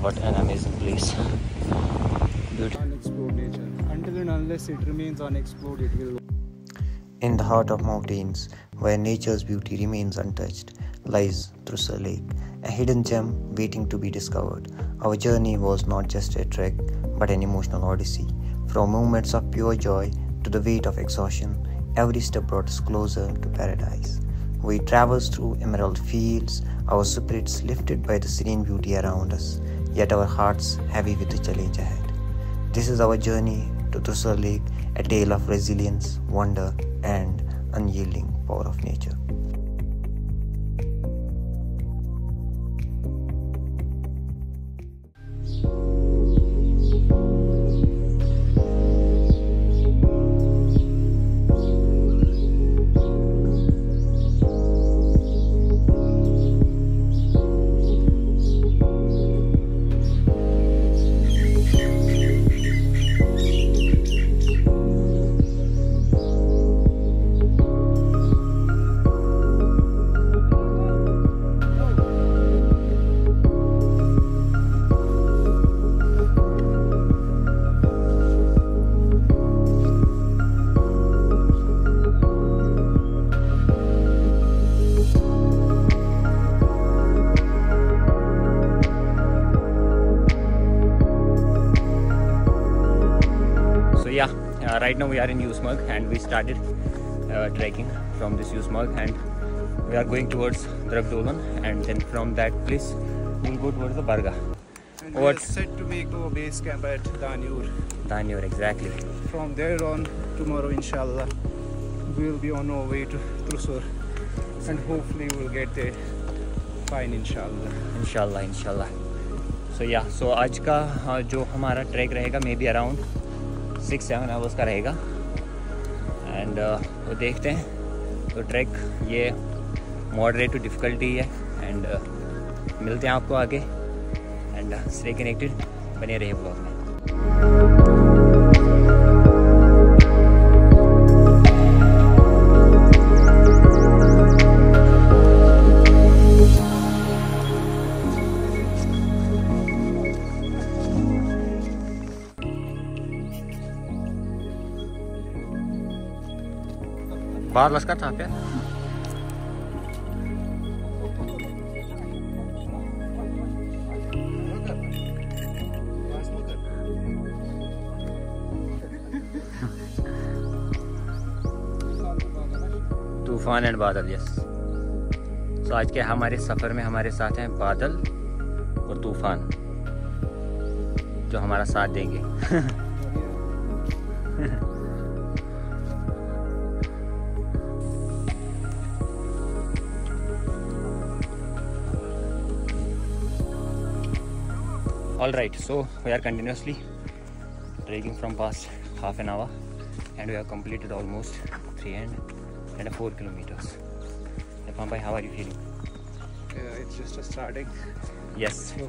What an amazing place. Beautiful. Unexplored nature. Until and unless it remains unexplored, it will. In the heart of mountains, where nature's beauty remains untouched, lies Trussar Lake, a hidden gem waiting to be discovered. Our journey was not just a trek, but an emotional odyssey. From moments of pure joy to the weight of exhaustion, every step brought us closer to paradise. We traversed through emerald fields, our spirits lifted by the serene beauty around us, yet our hearts heavy with the challenge ahead. This is our journey to Trussar Lake, a tale of resilience, wonder, and unyielding power of nature. Right now we are in Usmarg and we started trekking from this Usmarg, and we are going towards Drag Dolan, and then from that place we will go towards the Barga. And we are set to make our base camp at Danyur. Danyur, exactly. From there on, tomorrow inshallah, we will be on our way to Trussar, and hopefully we will get there fine inshallah. Inshallah. So yeah, so आज का जो हमारा track रहेगा may be around 6-7 hours का रहेगा, and वो देखते हैं. तो ट्रैक ये मॉडरेट टू डिफ़िकल्टी है, एंड मिलते हैं आपको आगे, एंड स्टे कनेक्टेड, बने रहिए ब्लॉग में. बाहर लश्कर था क्या? तूफान एंड बादल, यस. तो आज के हमारे सफ़र में हमारे साथ हैं बादल और तूफान, जो हमारा साथ देंगे. Alright, so we are continuously trekking from past half an hour, and we have completed almost 3.4 kilometers. Irfan bhai, how are you feeling? Yeah, it's just a starting. Yes. So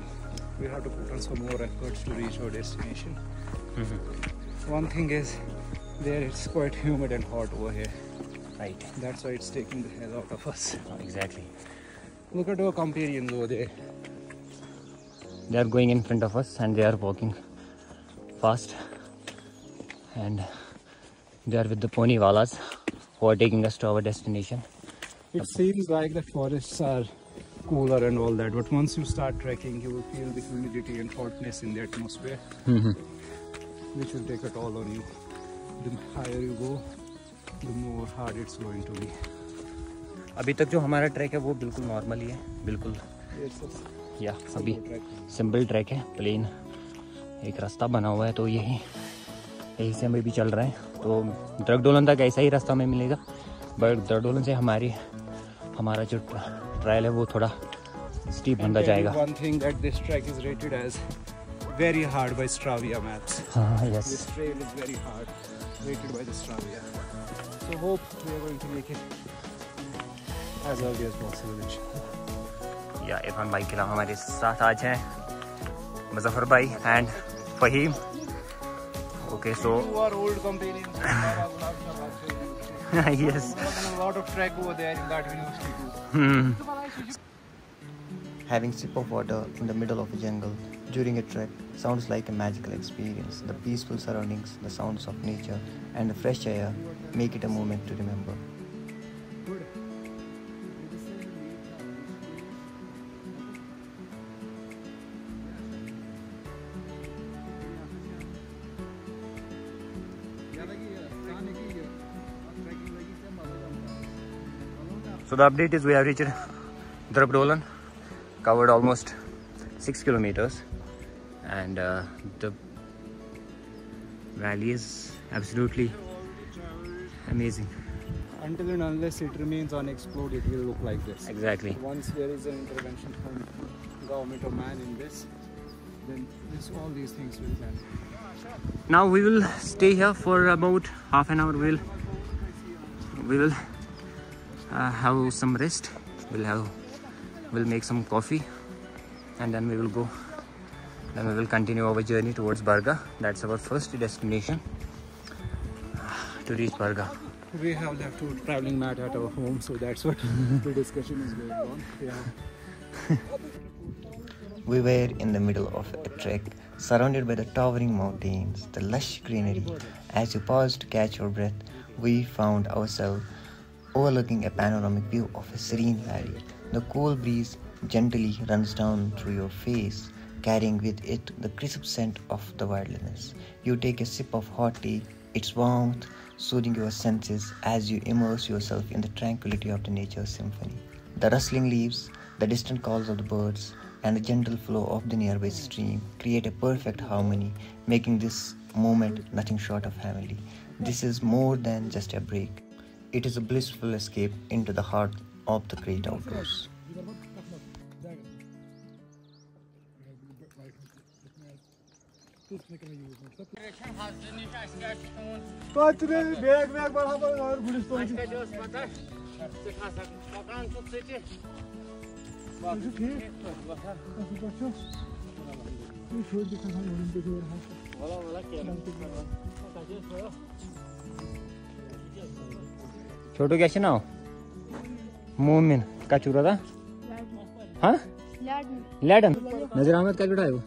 we have to put on some more efforts to reach our destination. One thing is, there it's quite humid and hot over here. Right. That's why it's taking the hell out of us. Exactly. Look at our companions over there. They are going in front of us and they are walking fast, and they are with the pony walas who are taking us to our destination. It seems like the forests are cooler and all that, but once you start trekking, you will feel the humidity and hotness in the atmosphere, which will take a toll on you. The higher you go, the more hard it's going to be. अभी तक जो हमारा track है वो बिल्कुल normal ही है, बिल्कुल. या अभी सिंपल ट्रैक है, प्लेन एक रास्ता बना हुआ है, तो यही से हम भी चल रहे हैं. तो ड्रग डोलन तक ऐसा ही रास्ता में मिलेगा, बट ड्रग डोलन से हमारा जो ट्रायल है वो थोड़ा स्टीप बनता जाएगा. One thing that this trek is rated as very hard by Strava maps. Yes. This trail is very hard, rated by the Strava. So hope we are going to make it as early as possible. या इरफान भाई के अलावा हमारे साथ आज हैं मुजफ्फर भाई and Faheem. Okay, so old companions. Yes. A lot of trek over there in that we used to do. Having a sip of water in the middle of a jungle during a trek sounds like a magical experience. The peaceful surroundings, the sounds of nature, and the fresh air make it a moment to remember. So the update is we have reached Drabdolan, covered almost 6 kilometers, and the valley is absolutely amazing. Until and unless it remains unexplored, it will look like this. Exactly. Once there is an intervention from government or man in this, then all these things will vanish. Now we will stay here for about half an hour. We will have some rest. We'll make some coffee, and then we will go. Then we will continue our journey towards Barga. That's our first destination to reach Barga. We have left our traveling mat at our home, so that's what the discussion is going on. Yeah. We were in the middle of a trek, surrounded by the towering mountains, the lush greenery. As you paused to catch your breath, we found ourselves overlooking a panoramic view of a serene valley. The cool breeze gently runs down through your face, carrying with it the crisp scent of the wilderness. You take a sip of hot tea, its warmth soothing your senses as you immerse yourself in the tranquility of the nature's symphony. The rustling leaves, the distant calls of the birds, and the gentle flow of the nearby stream create a perfect harmony, making this moment nothing short of heavenly. This is more than just a break. It is a blissful escape into the heart of the great outdoors. छोटो क्या छ नाव मोमिन का चूरा था हाँ laden नजर अहमद का बिठायो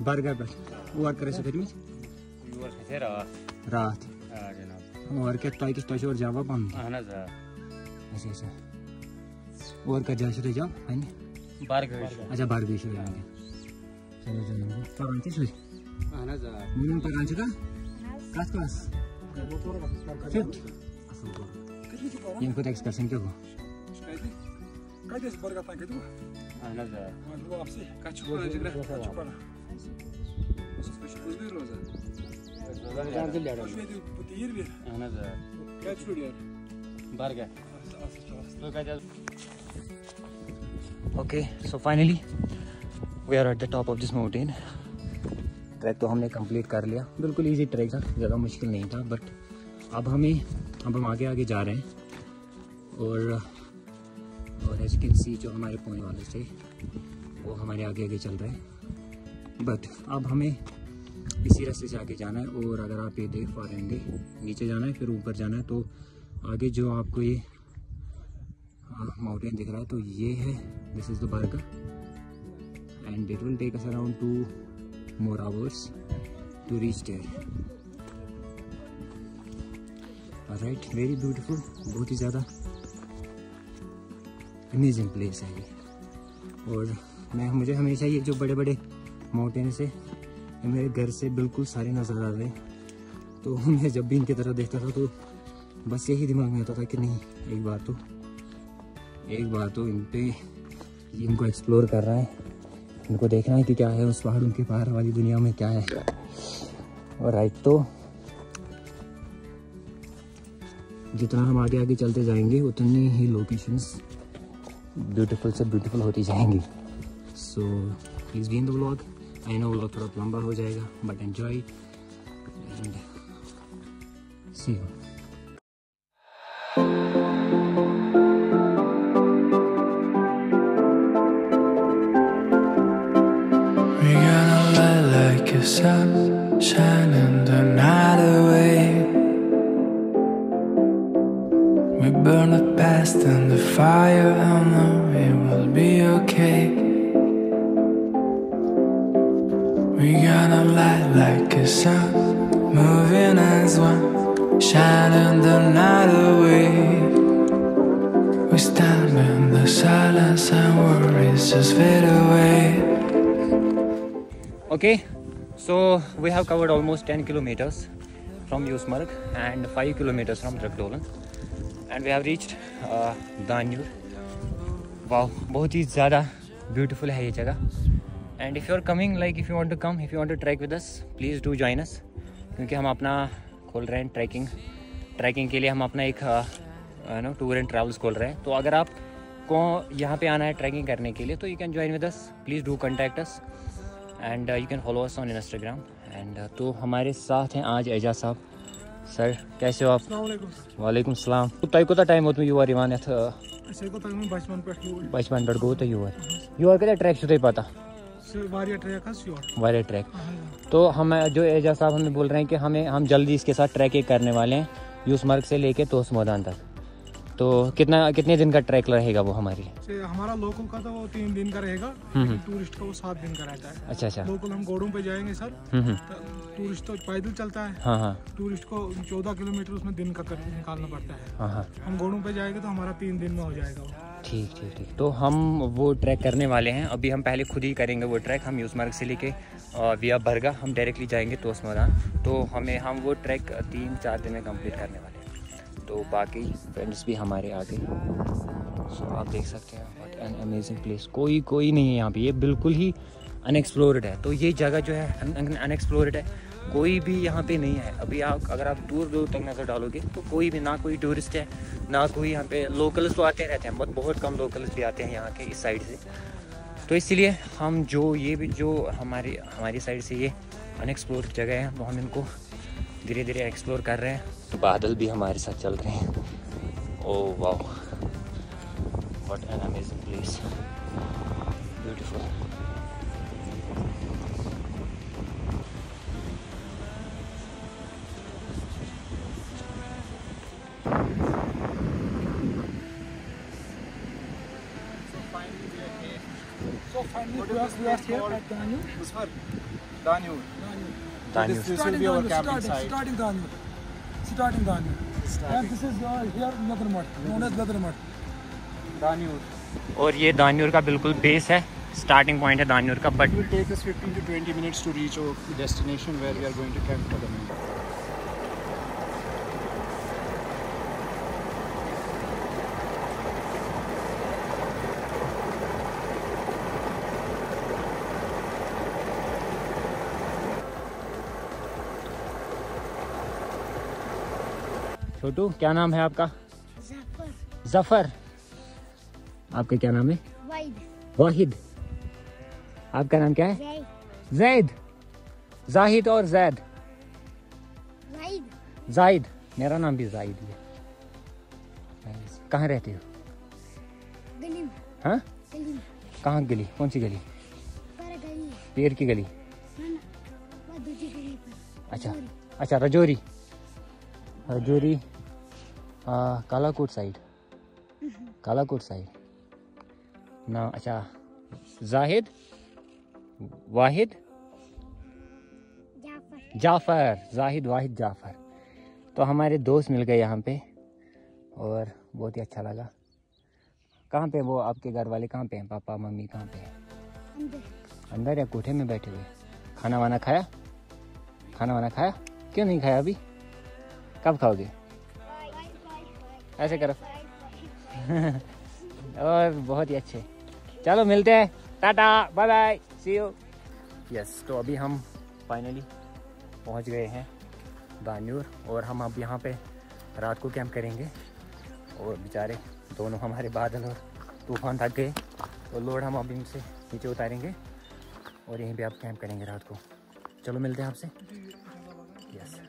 बरगा पे और करे से फिर में रात और क्या ताई किस और जावा बंद अच्छा अच्छा और का जाश रे जाओ है नी अच्छा बारगा शो जाएंगे चलो चलो परांची सुई मोमिन परांची का कास कास फिट इनको एक्सकर्शन क्यों हो Okay, so finally we are at the top of this mountain. Track तो हमने कंप्लीट कर लिया, बिल्कुल इजी ट्रैक था, ज़्यादा मुश्किल नहीं था, बट अब हम आगे जा रहे हैं और एज यू कैन सी जो हमारे पहुंचने वाले थे वो हमारे आगे चल रहे हैं, बट अब हमें इसी रास्ते से आगे जाना है। और अगर आप ये देख पा रहे होंगे नीचे जाना है फिर ऊपर जाना है, तो आगे जो आपको ये माउंटेन दिख रहा है तो ये है, दिस इज़ द बरगा and it will take us around 2 more hours to reach there. Alright, very beautiful, बहुत ही ज़्यादा अमेजिंग प्लेस है ये। और मुझे हमेशा ये जो बड़े बड़े माउंटेन से मेरे घर से बिल्कुल सारे नज़र आ रहे हैं, तो मैं जब भी इनकी तरफ देखता था तो बस यही दिमाग में आता था कि नहीं एक बार तो इनको एक्सप्लोर कर रहा है, इनको देखना है कि क्या है उस पहाड़ों के पार वाली दुनिया में क्या है। और राइट, तो जितना हम आगे चलते जाएंगे उतनी ही लोकेशंस ब्यूटीफुल से ब्यूटीफुल होती जाएंगी। So please be in the vlog. I know vlog थोड़ा लंबा हो जाएगा, but enjoy and see you. Sun shining the night away. We burn the past in the fire, and it will be okay. shine a light like a sun, moving as one, shining the night away. We stand in the silence and worries just fade away. Okay, so we have covered almost 10 kilometers from Yusmarg and 5 kilometers from Dragdolan, and we have reached Danyur. Wow, बहुत ही ज़्यादा beautiful है ये जगह. And if you are coming, like if you want to come, if you want to trek with us, please do join us. क्योंकि हम अपना खोल रहे हैं ट्रैकिंग के लिए हम अपना एक टूर एंड ट्रैवल्स खोल रहे हैं. तो अगर आप को यहाँ पे आना है ट्रैकिंग करने के लिए तो you can join with us. Please do contact us and you can follow us on Instagram. And तो हमारे साथ हैं आज एजाज साहब. सर कैसे हो आप? वालेकुम सलाम. तुम कोता टाइम हो तुम यूर इवान बचपन पे गो तो यूर कदा ट्रैक से पता वारिया ट्रैक. तो हम जो एजाज साहब हमें बोल रहे हैं कि हम जल्दी इसके साथ ट्रैक करने वाले हैं यूसमर्ग से लेके तोस मैदान तक. तो कितने दिन का ट्रैक रहेगा वो हमारे लिए? हमारा लोकल का तो वो 3 दिन का रहेगा. टूरिस्ट का वो 7 दिन का रहता है. अच्छा. लोकल हम घोड़ों पे जाएंगे सर. टूरिस्ट तो पैदल चलता है. हाँ. टूरिस्ट को 14 किलोमीटर उसमें दिन का निकालना पड़ता है. हाँ. हम घोड़ों पे जाएंगे तो हमारा 3 दिन में हो जाएगा वो. ठीक. तो हम वो ट्रैक करने वाले हैं. अभी हम पहले खुद ही करेंगे वो ट्रैक. हम यूसमर्ग से लेके विया बरगा हम डायरेक्टली जाएंगे तोस मैदान. तो हम वो ट्रैक 3-4 दिन में कंप्लीट करने वाले हैं. तो बाकी फ्रेंड्स भी हमारे आगे. सो आप देख सकते हैं व्हाट एन अमेजिंग प्लेस. कोई नहीं है यहाँ पे. ये बिल्कुल ही अनएक्सप्लोर्ड है. तो ये जगह जो है अनएक्सप्लोर्ड है. कोई भी यहाँ पे नहीं है अभी. अगर आप दूर तक नज़र डालोगे तो कोई भी ना कोई टूरिस्ट है ना कोई यहाँ पे. लोकल्स तो आते रहते हैं बहुत कम लोकल्स भी आते हैं यहाँ के इस साइड से. तो इसलिए हम जो हमारी साइड से ये अनएक्सप्लोर्ड जगह है वो हम इनको धीरे धीरे एक्सप्लोर कर रहे हैं. तो बादल भी हमारे साथ चल रहे हैं. Oh wow, what an amazing place. Beautiful. So finally we are here at Danyur. Danyur. This will be our camping site. Starting Danyur. And this is here Ladramut, known as Ladramut. Danyur. और ये दान्यूर का बिल्कुल base है. Starting point है दान्यूर का. But it will take us 15 to 20 minutes to reach our destination where we are going to camp for the night. छोटू क्या नाम है आपका? जफर. आपका क्या नाम है? वाहिद. आपका नाम क्या है? जैद. जाहिद और जैद. जाहिद. मेरा नाम भी जाहिद है. कहाँ रहते हो? हाँ. कहाँ गली? कौन सी गली? पेड़ की गली. अच्छा रजौरी कालाकोट साइड ना. अच्छा जाहिद वाहिद जाफ़र. जाहिद वाहिद जाफ़र. तो हमारे दोस्त मिल गए यहाँ पे और बहुत ही अच्छा लगा. कहाँ पे वो आपके घर वाले कहाँ पे हैं? पापा मम्मी कहाँ पे हैं? अंदर या कोठे में बैठे हुए? खाना वाना खाया? क्यों नहीं खाया अभी? कब खाओगे? ऐसे करो. और बहुत ही अच्छे. चलो मिलते हैं. Tata bye bye see you. Yes. तो अभी हम फाइनली पहुंच गए हैं दान्यूर और हम अब यहाँ पे रात को कैंप करेंगे. और बेचारे दोनों हमारे बादल और तूफान थक गए तो लोड हम अब इनसे नीचे उतारेंगे और यहीं पे आप कैंप करेंगे रात को. चलो मिलते हैं आपसे. Yes.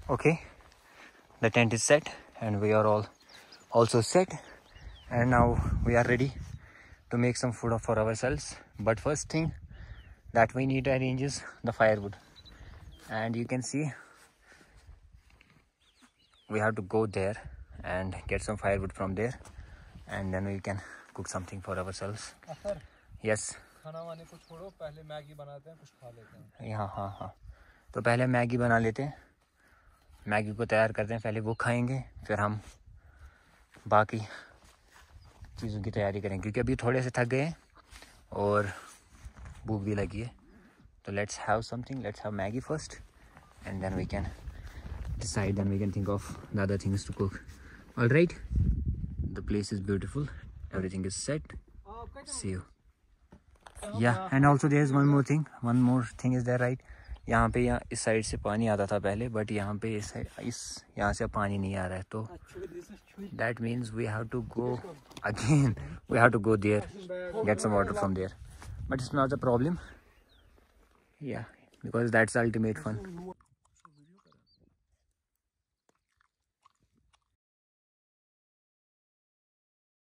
Okay, the tent is set and we are all also set, and now we are ready to make some food for ourselves. But first thing that we need to arrange is the firewood, and you can see we have to go there and get some firewood from there, and then we can cook something for ourselves. Yes. खाना वाने को छोड़ो, पहले Maggi बनाते हैं, कुछ खा लेते हैं। हाँ, तो पहले मैगी बना लेते हैं, मैगी को तैयार करते हैं, पहले वो खाएंगे फिर हम बाकी चीज़ों की तैयारी करेंगे, क्योंकि अभी थोड़े से थक गए हैं और भूख भी लगी है। तो let's have something, let's have Maggi first and then we can decide, then we can think of the other things to cook. All right, the place is beautiful, everything is set. See you. Yeah, and also there's one more thing is there, right? यहाँ पे इस side से पानी आता था पहले, but यहाँ पे यहाँ से पानी नहीं आ रहा है, तो that means we have to go again, we have to go there, get some water from there, but it's not a problem. Yeah, because that's the ultimate fun.